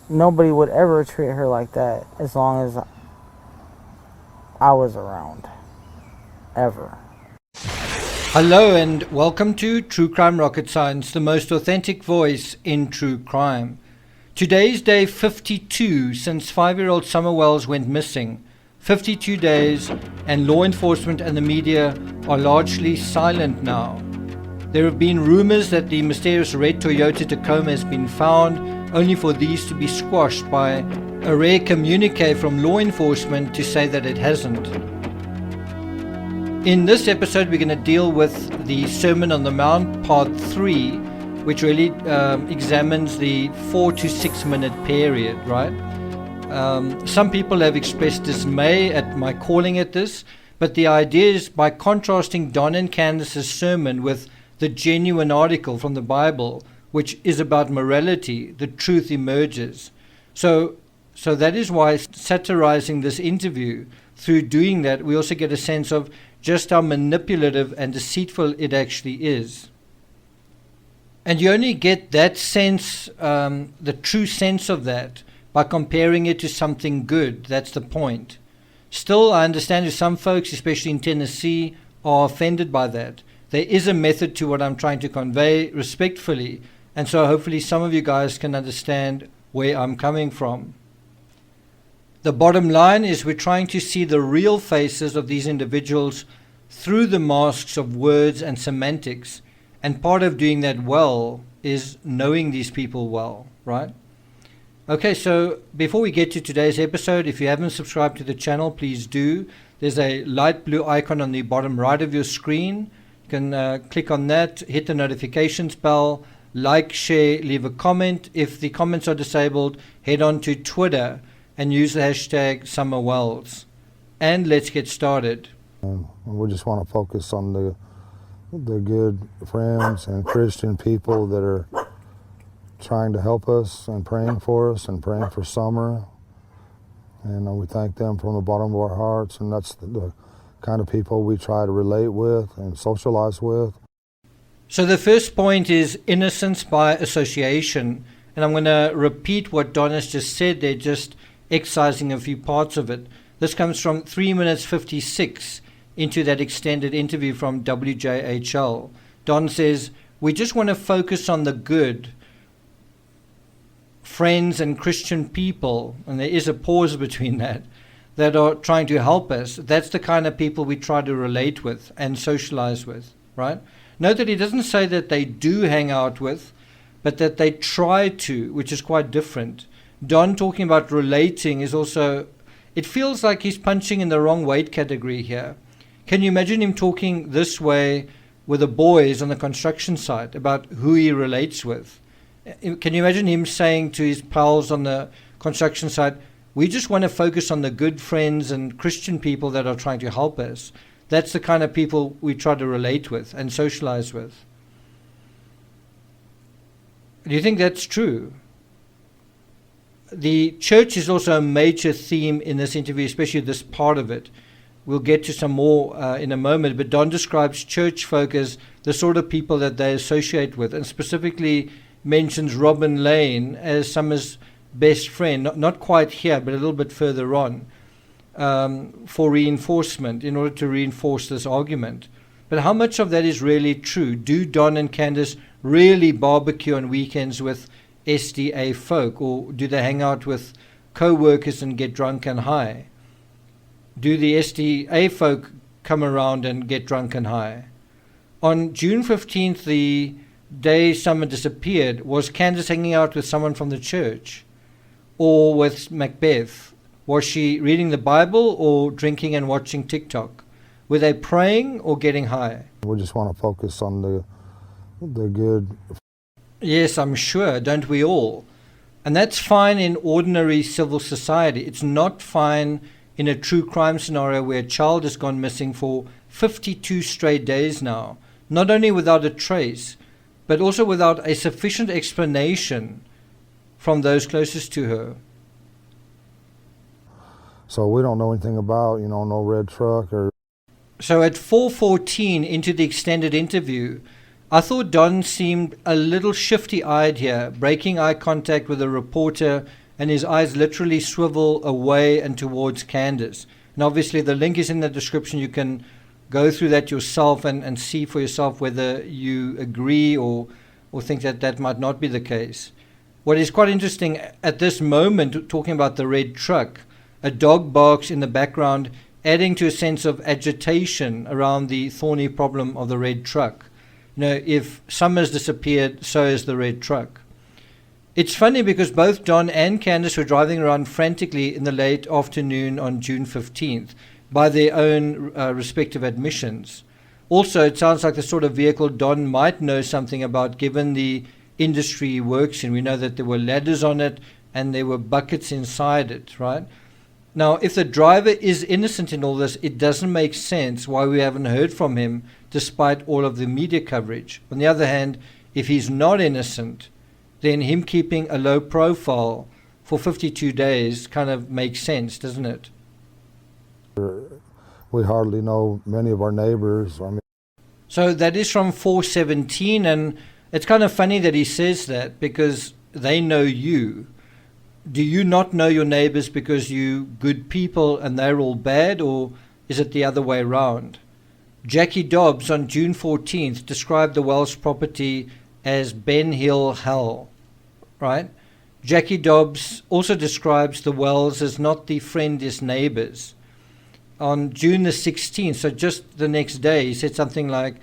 nobody would ever treat her like that as long as I was around. Ever. Hello and welcome to True Crime Rocket Science, the most authentic voice in true crime. Today's day 52 since 5-year-old Summer Wells went missing. 52 days, and law enforcement and the media are largely silent now. There have been rumors that the mysterious red Toyota Tacoma has been found, only for these to be squashed by a rare communique from law enforcement to say that it hasn't. In this episode, we're going to deal with the Sermon on the Mount, part 3, which really examines the 4 to 6 minute period, right? Some people have expressed dismay at my calling it this, but the idea is by contrasting Don and Candace's sermon with the genuine article from the Bible, which is about morality, the truth emerges. So that is why satirizing this interview, through doing that, we also get a sense of just how manipulative and deceitful it actually is. And you only get that sense, the true sense of that, by comparing it to something good. That's the point. Still, I understand that some folks, especially in Tennessee, are offended by that. There is a method to what I'm trying to convey respectfully, and so hopefully some of you guys can understand where I'm coming from. The bottom line is we're trying to see the real faces of these individuals through the masks of words and semantics. And part of doing that well is knowing these people well, right? Okay, so before we get to today's episode, if you haven't subscribed to the channel, please do. There's a light blue icon on the bottom right of your screen. You can click on that, hit the notifications bell, like, share, leave a comment. If the comments are disabled, head on to Twitter and use the hashtag SummerWells. And let's get started. We just want to focus on the good friends and Christian people that are trying to help us and praying for us and praying for Summer. And we thank them from the bottom of our hearts. And that's the kind of people we try to relate with and socialize with. So the first point is innocence by association. And I'm going to repeat what Don has just said. They're just excising a few parts of it. This comes from 3 minutes 56 into that extended interview from WJHL. Don says, we just want to focus on the good friends and Christian people, and there is a pause between that are trying to help us. That's the kind of people we try to relate with and socialize with, right? Note that he doesn't say that they do hang out with, but that they try to, which is quite different. Don talking about relating is also, it feels like he's punching in the wrong weight category here. Can you imagine him talking this way with the boys on the construction site about who he relates with? Can you imagine him saying to his pals on the construction site, we just want to focus on the good friends and Christian people that are trying to help us. That's the kind of people we try to relate with and socialize with. Do you think that's true? The church is also a major theme in this interview, especially this part of it. We'll get to some more in a moment, but Don describes church folk as the sort of people that they associate with, and specifically mentions Robin Lane as Summer's best friend, not quite here, but a little bit further on, for reinforcement, in order to reinforce this argument. But how much of that is really true? Do Don and Candace really barbecue on weekends with SDA folk, or do they hang out with co-workers and get drunk and high? Do the SDA folk come around and get drunk and high? On June 15th, the day Summer disappeared, was Candace hanging out with someone from the church or with Macbeth? Was she reading the Bible or drinking and watching TikTok? Were they praying or getting high? We just want to focus on the good. Yes, I'm sure, don't we all? And that's fine in ordinary civil society. It's not fine in a true crime scenario where a child has gone missing for 52 straight days now, not only without a trace, but also without a sufficient explanation from those closest to her. So we don't know anything about, no red truck or... So at 4:14 into the extended interview, I thought Don seemed a little shifty-eyed here, breaking eye contact with a reporter and his eyes literally swivel away and towards Candace. And obviously the link is in the description. You can go through that yourself and see for yourself whether you agree or think that that might not be the case. What is quite interesting at this moment, talking about the red truck, a dog barks in the background, adding to a sense of agitation around the thorny problem of the red truck. You know, if Summer's disappeared, so is the red truck. It's funny because both Don and Candace were driving around frantically in the late afternoon on June 15th, by their own respective admissions. Also, it sounds like the sort of vehicle Don might know something about, given the industry he works in. We know that there were ladders on it and there were buckets inside it, right? Now, if the driver is innocent in all this, it doesn't make sense why we haven't heard from him despite all of the media coverage. On the other hand, if he's not innocent, then him keeping a low profile for 52 days kind of makes sense, doesn't it? We hardly know many of our neighbors. So that is from 417, and it's kind of funny that he says that because they know you. Do you not know your neighbors because you good people and they're all bad, or is it the other way around? Jackie Dobbs on June 14th described the Wells property as Ben Hill Hell, right? Jackie Dobbs also describes the Wells as not the friendliest neighbors. On June the 16th, so just the next day, he said something like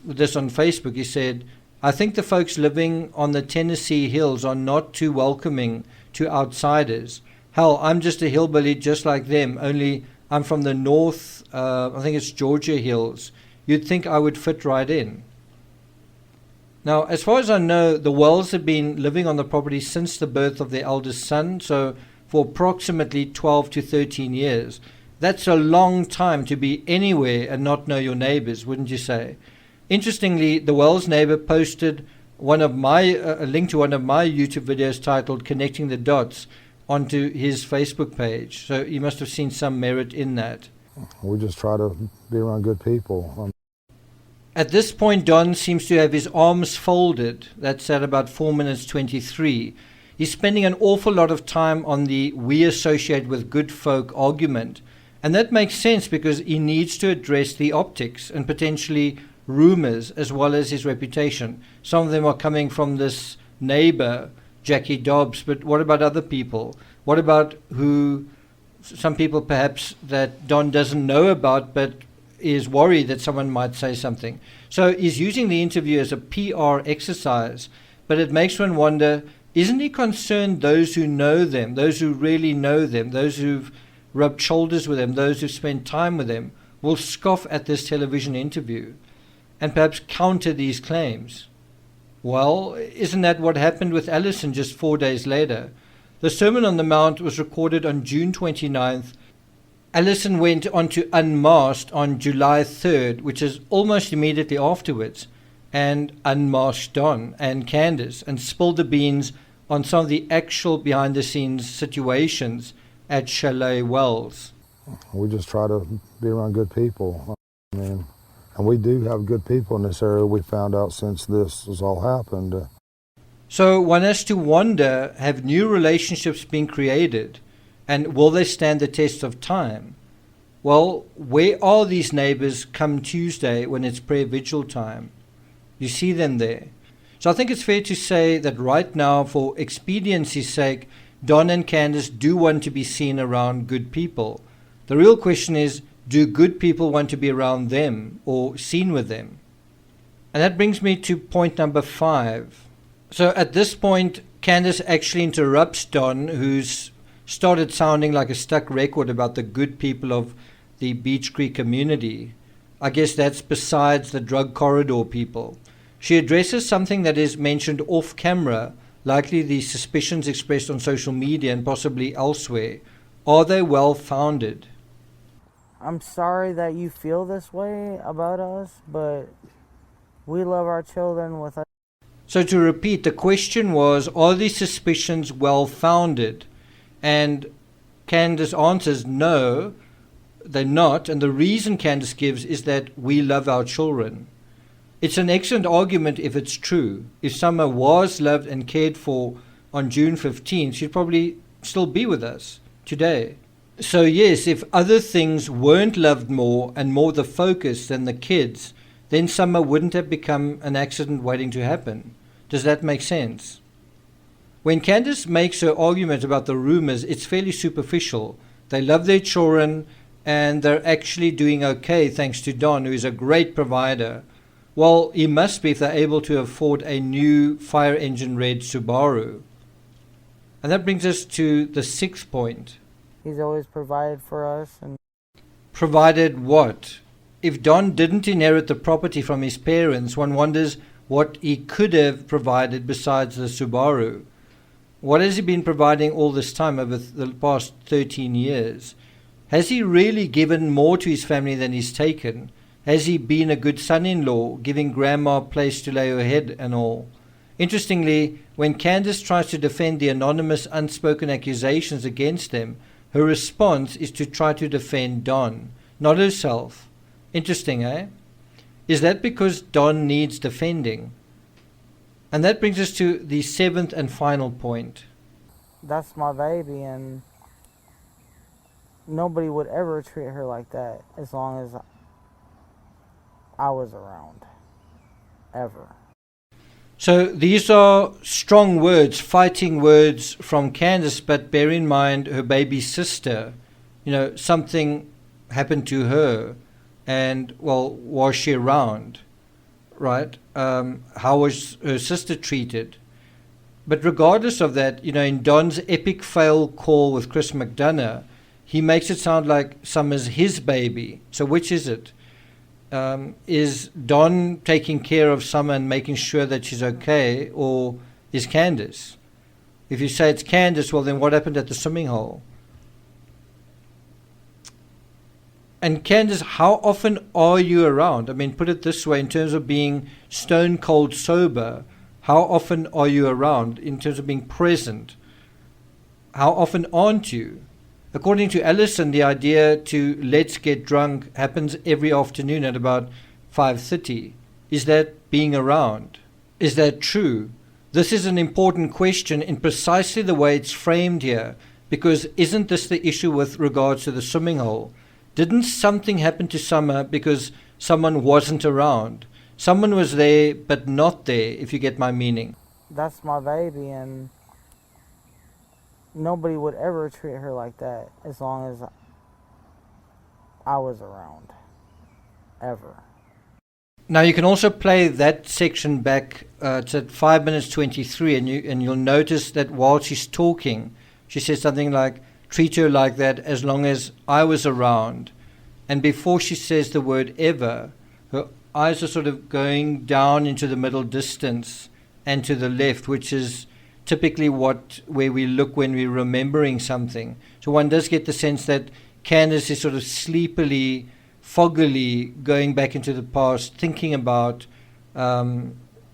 this on Facebook. He said, I think the folks living on the Tennessee hills are not too welcoming to outsiders. Hell, I'm just a hillbilly just like them, only I'm from the north, I think it's Georgia hills. You'd think I would fit right in. Now, as far as I know, the Wells have been living on the property since the birth of their eldest son, so for approximately 12 to 13 years. That's a long time to be anywhere and not know your neighbors, wouldn't you say? Interestingly, the Wells neighbor posted a link to one of my YouTube videos titled Connecting the Dots onto his Facebook page. So you must have seen some merit in that. We just try to be around good people. At this point, Don seems to have his arms folded. That's at about 4 minutes 23. He's spending an awful lot of time on the we associate with good folk argument. And that makes sense because he needs to address the optics and potentially rumors as well as his reputation. Some of them are coming from this neighbor, Jackie Dobbs, but what about other people? What about some people perhaps that Don doesn't know about but is worried that someone might say something? So he's using the interview as a PR exercise, but it makes one wonder, isn't he concerned those who know them, those who really know them, those who've rubbed shoulders with them, those who've spent time with them, will scoff at this television interview and perhaps counter these claims? Well, isn't that what happened with Allison just 4 days later? The Sermon on the Mount was recorded on June 29th. Allison went on to Unmasked on July 3rd, which is almost immediately afterwards, and unmasked Don and Candace and spilled the beans on some of the actual behind-the-scenes situations at Chalet Wells. We just try to be around good people. And we do have good people in this area, we found out since this has all happened. So one has to wonder, have new relationships been created? And will they stand the test of time? Well, where are these neighbors come Tuesday when it's prayer vigil time? You see them there. So I think it's fair to say that right now, for expediency's sake, Don and Candace do want to be seen around good people. The real question is, do good people want to be around them or seen with them? And that brings me to point number 5. So at this point, Candace actually interrupts Don, who's started sounding like a stuck record about the good people of the Beach Creek community. I guess that's besides the drug corridor people. She addresses something that is mentioned off camera, likely the suspicions expressed on social media and possibly elsewhere. Are they well founded? I'm sorry that you feel this way about us, but we love our children with us. So to repeat, the question was, are these suspicions well founded? And Candace answers, no, they're not. And the reason Candace gives is that we love our children. It's an excellent argument if it's true. If Summer was loved and cared for on June 15th, she'd probably still be with us today. So yes, if other things weren't loved more and more the focus than the kids, then Summer wouldn't have become an accident waiting to happen. Does that make sense? When Candace makes her argument about the rumors, it's fairly superficial. They love their children and they're actually doing okay thanks to Don, who is a great provider. Well, he must be if they're able to afford a new fire engine red Subaru. And that brings us to the 6th point. He's always provided for us. And Provided what? If Don didn't inherit the property from his parents, one wonders what he could have provided besides the Subaru. What has he been providing all this time over the past 13 years? Has he really given more to his family than he's taken? Has he been a good son-in-law, giving Grandma a place to lay her head and all? Interestingly, when Candace tries to defend the anonymous unspoken accusations against them, her response is to try to defend Don, not herself. Interesting, eh? Is that because Don needs defending? And that brings us to the 7th and final point. that's my baby, and nobody would ever treat her like that as long as I was around. Ever. So these are strong words, fighting words from Candace, but bear in mind her baby sister. Something happened to her, and, well, was she around? Right? How was her sister treated? But regardless of that, in Don's epic fail call with Chris McDonough, he makes it sound like Summer's his baby. So which is it? Is Don taking care of Summer and making sure that she's okay, or is Candace? If you say it's Candace, well, then what happened at the swimming hole? And Candace, how often are you around? I mean, put it this way, in terms of being stone cold sober, how often are you around in terms of being present? How often aren't you? According to Allison, the idea to let's get drunk happens every afternoon at about 5:30. Is that being around? Is that true? This is an important question in precisely the way it's framed here, because isn't this the issue with regards to the swimming hole? Didn't something happen to Summer because someone wasn't around? Someone was there but not there, if you get my meaning. That's my baby, and nobody would ever treat her like that as long as I was around. Ever. Now you can also play that section back. It's at 5 minutes 23, and you'll notice that while she's talking, she says something like, "Treat her like that as long as I was around." And before she says the word ever, her eyes are sort of going down into the middle distance and to the left, which is typically where we look when we're remembering something. So one does get the sense that Candace is sort of sleepily, foggily going back into the past, thinking about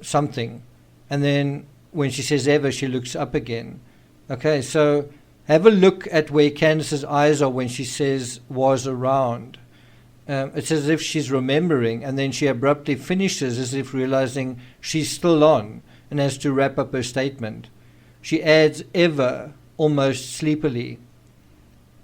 something. And then when she says ever, she looks up again. Okay, so have a look at where Candace's eyes are when she says was around. It's as if she's remembering, and then she abruptly finishes as if realizing she's still on and has to wrap up her statement. She adds ever, almost sleepily.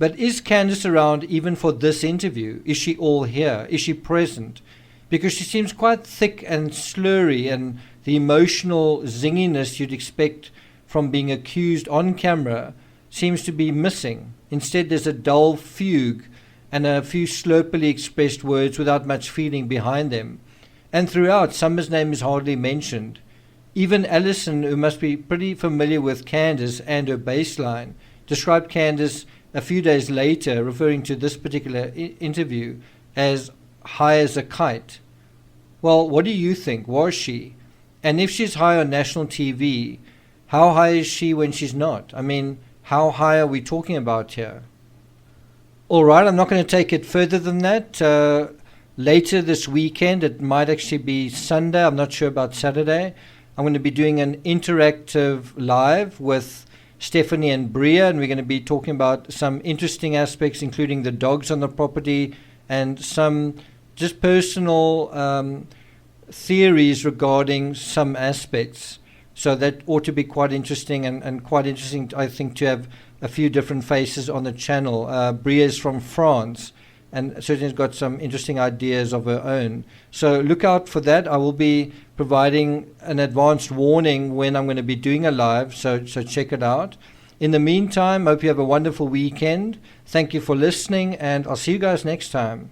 But is Candace around even for this interview? Is she all here? Is she present? Because she seems quite thick and slurry, and the emotional zinginess you'd expect from being accused on camera seems to be missing. Instead, there's a dull fugue and a few slopily expressed words without much feeling behind them. And throughout, Summer's name is hardly mentioned. Even Allison, who must be pretty familiar with Candace and her baseline, described Candace a few days later, referring to this particular interview, as high as a kite. Well, what do you think? Was she? And if she's high on national TV, how high is she when she's not? I mean, how high are we talking about here? All right, I'm not going to take it further than that. Later this weekend, it might actually be Sunday, I'm not sure about Saturday, I'm going to be doing an interactive live with Stephanie and Bria, and we're going to be talking about some interesting aspects, including the dogs on the property and some just personal theories regarding some aspects. So that ought to be quite interesting, and quite interesting, I think, to have a few different faces on the channel. Bria is from France, and certainly has got some interesting ideas of her own. So look out for that. I will be providing an advanced warning when I'm going to be doing a live, so check it out. In the meantime, hope you have a wonderful weekend. Thank you for listening, and I'll see you guys next time.